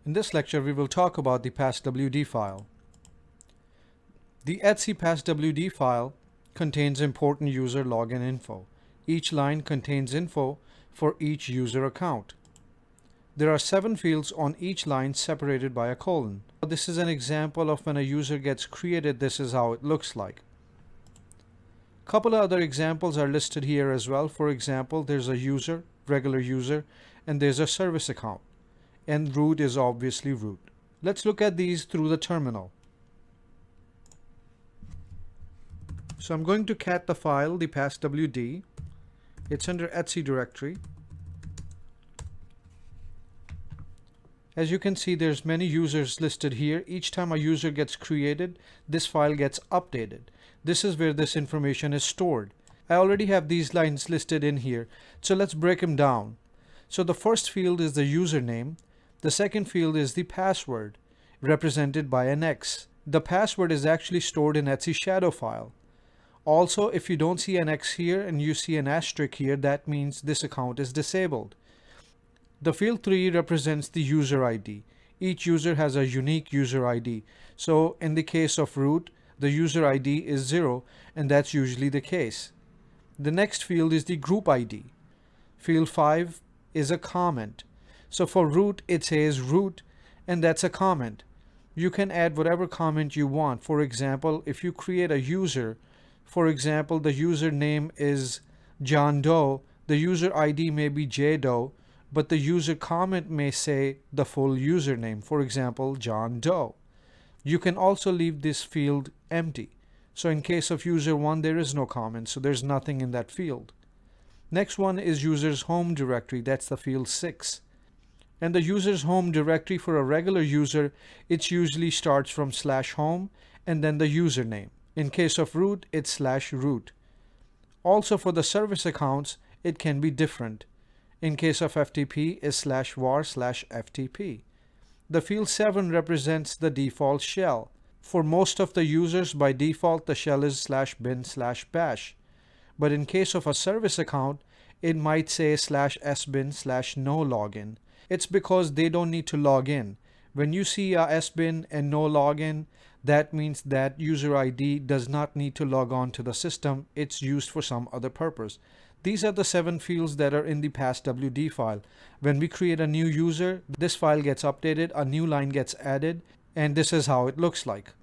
In this lecture, we will talk about the passwd file. The etc passwd file contains important user login info. Each line contains info for each user account. There are 7 fields on each line separated by a colon. This is an example of when a user gets created. This is how it looks like. Couple of other examples are listed here as well. For example, there's a user, regular user, and there's a service account. And root is obviously root. Let's look at these through the terminal. So I'm going to cat the file, the passwd. It's under etc directory. As you can see, there's many users listed here. Each time a user gets created, this file gets updated. This is where this information is stored. I already have these lines listed in here, so let's break them down. So the first field is the username. The second field is the password, represented by an X. The password is actually stored in etc shadow file. Also, if you don't see an X here and you see an asterisk here, that means this account is disabled. The field 3 represents the user ID. Each user has a unique user ID. So in the case of root, the user ID is 0, and that's usually the case. The next field is the group ID. Field 5 is a comment. So for root, it says root, and that's a comment. You can add whatever comment you want. For example, if you create a user, for example, the username is John Doe, the user ID may be J Doe, but the user comment may say the full username, for example, John Doe. You can also leave this field empty. So in case of user 1, there is no comment, so there's nothing in that field. Next one is user's home directory. That's the field 6. And the user's home directory for a regular user, it usually starts from /home and then the username. In case of root, it's /root. Also for the service accounts, it can be different. In case of FTP, it's /var/FTP. The field 7 represents the default shell. For most of the users, by default, the shell is /bin/bash. But in case of a service account, it might say /sbin/no-login. It's because they don't need to log in. When you see a sbin and no login, that means that user ID does not need to log on to the system. It's used for some other purpose. These are the 7 fields that are in the passwd file. When we create a new user, this file gets updated, a new line gets added, and this is how it looks like.